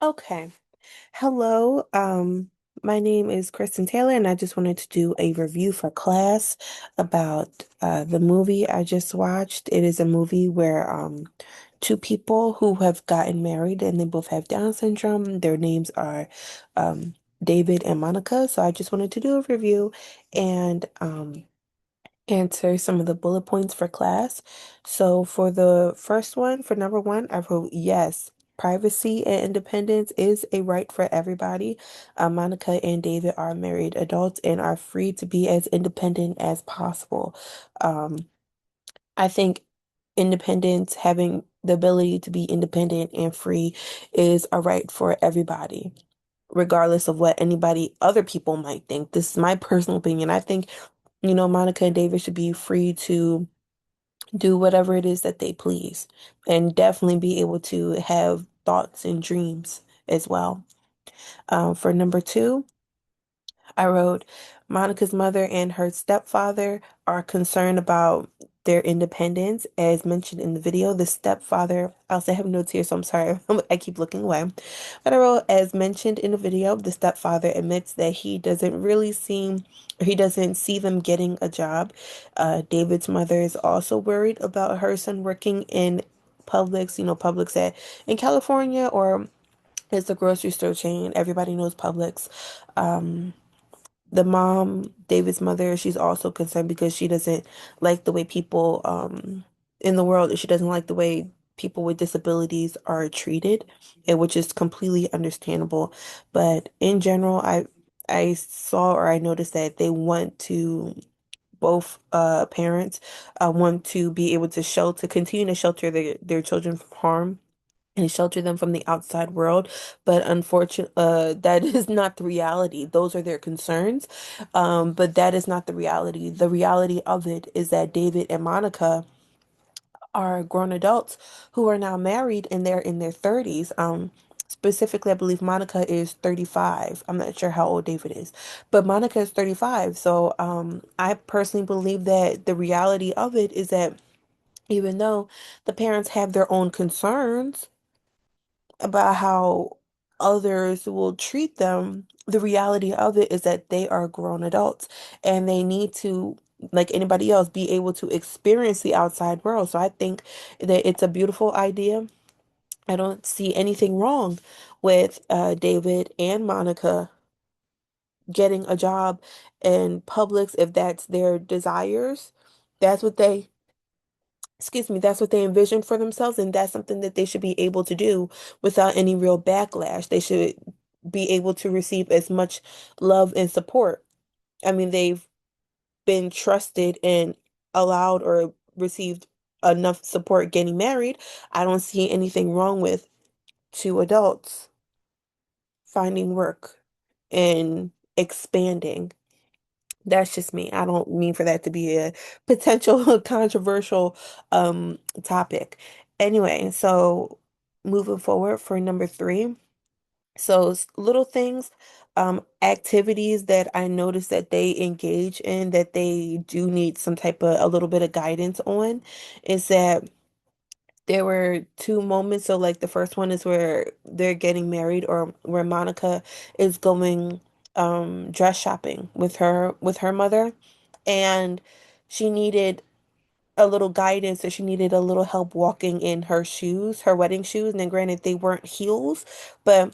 Okay. Hello. My name is Kristen Taylor, and I just wanted to do a review for class about the movie I just watched. It is a movie where two people who have gotten married and they both have Down syndrome. Their names are David and Monica. So I just wanted to do a review and answer some of the bullet points for class. So for the first one, for number one, I wrote yes. Privacy and independence is a right for everybody. Monica and David are married adults and are free to be as independent as possible. Um, I think independence, having the ability to be independent and free, is a right for everybody, regardless of what anybody, other people might think. This is my personal opinion. I think Monica and David should be free to do whatever it is that they please and definitely be able to have thoughts and dreams as well. For number two, I wrote, Monica's mother and her stepfather are concerned about their independence. As mentioned in the video, the stepfather, I also have notes here, so I'm sorry, I keep looking away. But I wrote, as mentioned in the video, the stepfather admits that he doesn't see them getting a job. David's mother is also worried about her son working in Publix, Publix in California, or it's a grocery store chain. Everybody knows Publix. The mom, David's mother, she's also concerned because she doesn't like the way people in the world, she doesn't like the way people with disabilities are treated, and which is completely understandable. But in general, I saw or I noticed that they want to both parents want to be able to continue to shelter their children from harm and shelter them from the outside world. But unfortunately, that is not the reality. Those are their concerns. But that is not the reality. The reality of it is that David and Monica are grown adults who are now married and they're in their 30s. Specifically, I believe Monica is 35. I'm not sure how old David is, but Monica is 35. So, I personally believe that the reality of it is that even though the parents have their own concerns about how others will treat them, the reality of it is that they are grown adults and they need to, like anybody else, be able to experience the outside world. So I think that it's a beautiful idea. I don't see anything wrong with David and Monica getting a job in Publix if that's their desires. That's what they that's what they envision for themselves, and that's something that they should be able to do without any real backlash. They should be able to receive as much love and support. I mean, they've been trusted and allowed or received enough support getting married. I don't see anything wrong with two adults finding work and expanding. That's just me. I don't mean for that to be a potential controversial topic. Anyway, so moving forward for number three. So little things, activities that I noticed that they engage in that they do need some type of a little bit of guidance on is that there were two moments. So like the first one is where they're getting married or where Monica is going dress shopping with her mother, and she needed a little guidance, or she needed a little help walking in her shoes, her wedding shoes. And then granted they weren't heels, but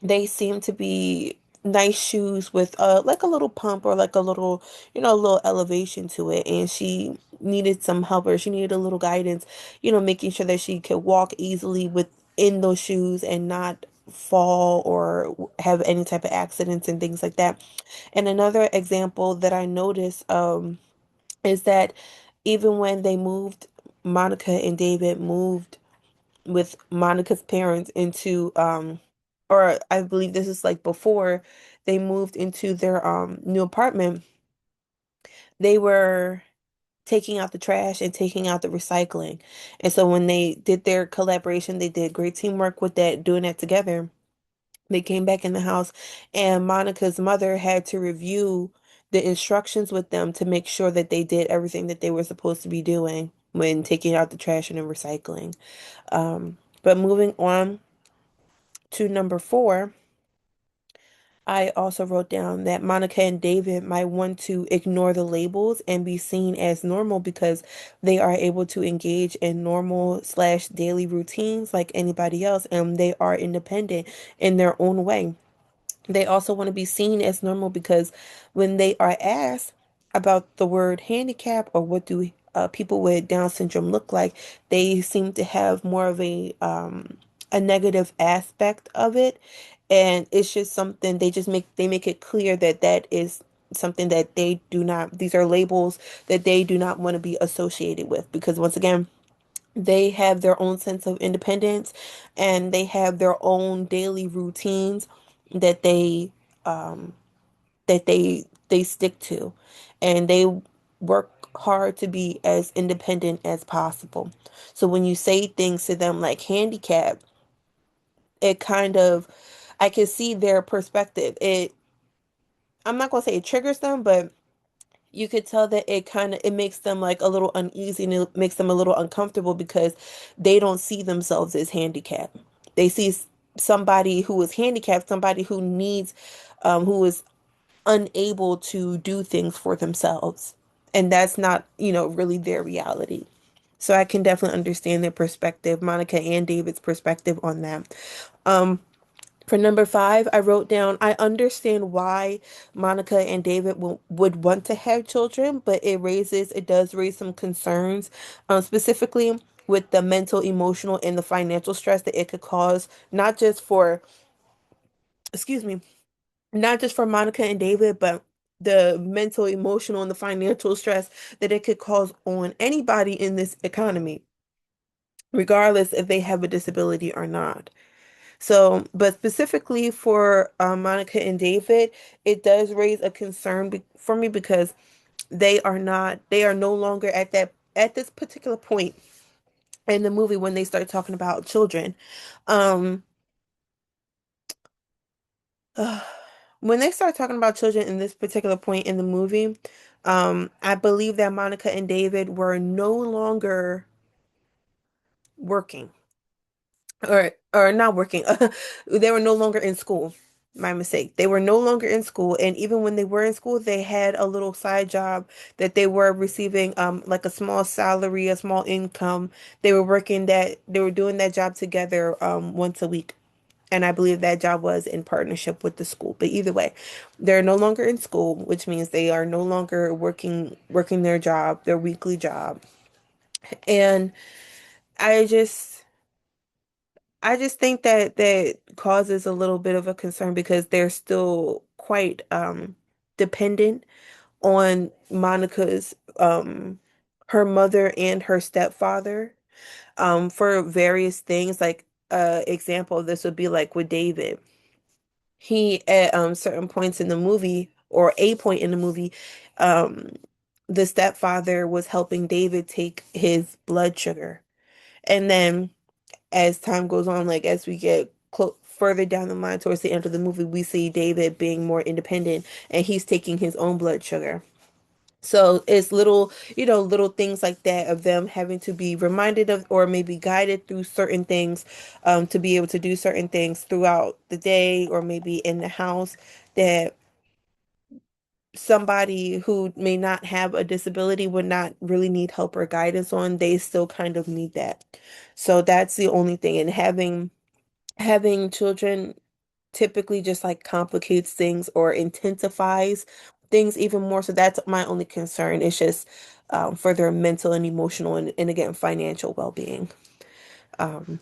they seem to be nice shoes with like a little pump or like a little, a little elevation to it. And she needed some help, or she needed a little guidance, making sure that she could walk easily within those shoes and not fall or have any type of accidents and things like that. And another example that I noticed is that even when they moved, Monica and David moved with Monica's parents into or I believe this is like before they moved into their new apartment, they were taking out the trash and taking out the recycling. And so when they did their collaboration, they did great teamwork with that, doing that together. They came back in the house and Monica's mother had to review the instructions with them to make sure that they did everything that they were supposed to be doing when taking out the trash and the recycling. But moving on to number four, I also wrote down that Monica and David might want to ignore the labels and be seen as normal because they are able to engage in normal slash daily routines like anybody else, and they are independent in their own way. They also want to be seen as normal because when they are asked about the word handicap or what do people with Down syndrome look like, they seem to have more of a negative aspect of it, and it's just something they make it clear that that is something that they do not. These are labels that they do not want to be associated with because once again they have their own sense of independence and they have their own daily routines that um they stick to, and they work hard to be as independent as possible. So when you say things to them like handicap, it kind of, I can see their perspective. I'm not gonna say it triggers them, but you could tell that it makes them like a little uneasy, and it makes them a little uncomfortable because they don't see themselves as handicapped. They see somebody who is handicapped, somebody who needs, who is unable to do things for themselves. And that's not, really their reality. So I can definitely understand their perspective, Monica and David's perspective on that. Um, for number five, I wrote down, I understand why Monica and David would want to have children, but it does raise some concerns, specifically with the mental, emotional, and the financial stress that it could cause, not just for, excuse me, not just for Monica and David, but the mental, emotional, and the financial stress that it could cause on anybody in this economy, regardless if they have a disability or not. So, but specifically for Monica and David, it does raise a concern for me because they are no longer at this particular point in the movie when they start talking about children. Um, uh, when they start talking about children in this particular point in the movie, I believe that Monica and David were no longer working. Or not working. They were no longer in school. My mistake. They were no longer in school, and even when they were in school, they had a little side job that they were receiving, like a small salary, a small income. They were doing that job together once a week. And I believe that job was in partnership with the school. But either way, they're no longer in school, which means they are no longer working their job, their weekly job. And I just I just think that that causes a little bit of a concern because they're still quite dependent on Monica's her mother and her stepfather for various things. Like example of this would be like with David. He at certain points in the movie or a point in the movie, um the stepfather was helping David take his blood sugar. And then as time goes on, like as we get further down the line towards the end of the movie, we see David being more independent and he's taking his own blood sugar. So it's little, little things like that of them having to be reminded of or maybe guided through certain things, to be able to do certain things throughout the day or maybe in the house that somebody who may not have a disability would not really need help or guidance on. They still kind of need that. So that's the only thing. And having children typically just like complicates things or intensifies things even more. So that's my only concern. It's just for their mental and emotional and again financial well-being. Um,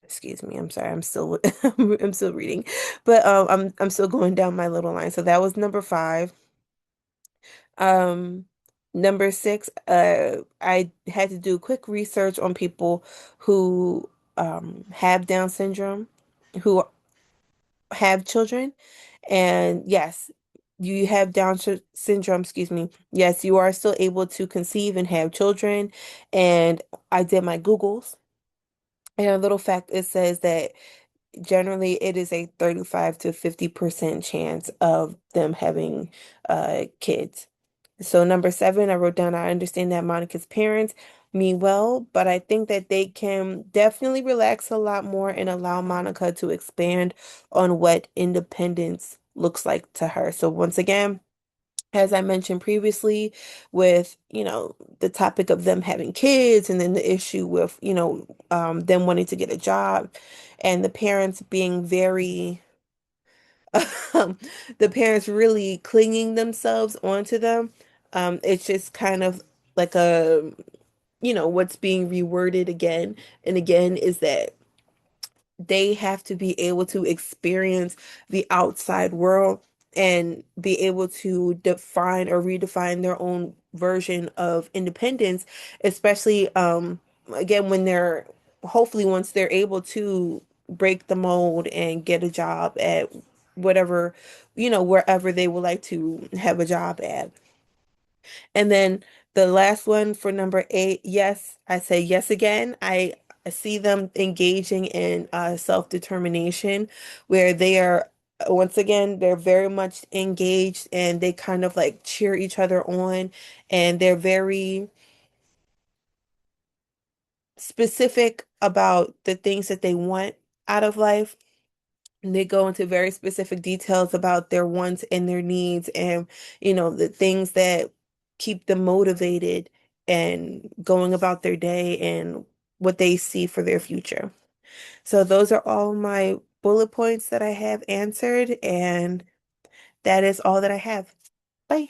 excuse me, I'm sorry, I'm still I'm still reading, but I'm still going down my little line. So that was number five. Um, Number six, I had to do quick research on people who have Down syndrome, who have children. And yes, you have syndrome, excuse me. Yes, you are still able to conceive and have children. And I did my Googles. And a little fact, it says that generally it is a 35 to 50% chance of them having kids. So number seven, I wrote down, I understand that Monica's parents me well, but I think that they can definitely relax a lot more and allow Monica to expand on what independence looks like to her. So once again, as I mentioned previously, with, the topic of them having kids and then the issue with, them wanting to get a job and the parents being very, um, the parents really clinging themselves onto them. It's just kind of like what's being reworded again and again is that they have to be able to experience the outside world and be able to define or redefine their own version of independence, especially again when they're hopefully once they're able to break the mold and get a job at whatever, wherever they would like to have a job at. And then the last one for number 8, yes, I say yes again. I see them engaging in self-determination where they are, once again, they're very much engaged and they kind of like cheer each other on and they're very specific about the things that they want out of life. And they go into very specific details about their wants and their needs and, the things that keep them motivated and going about their day and what they see for their future. So those are all my bullet points that I have answered, and that is all that I have. Bye.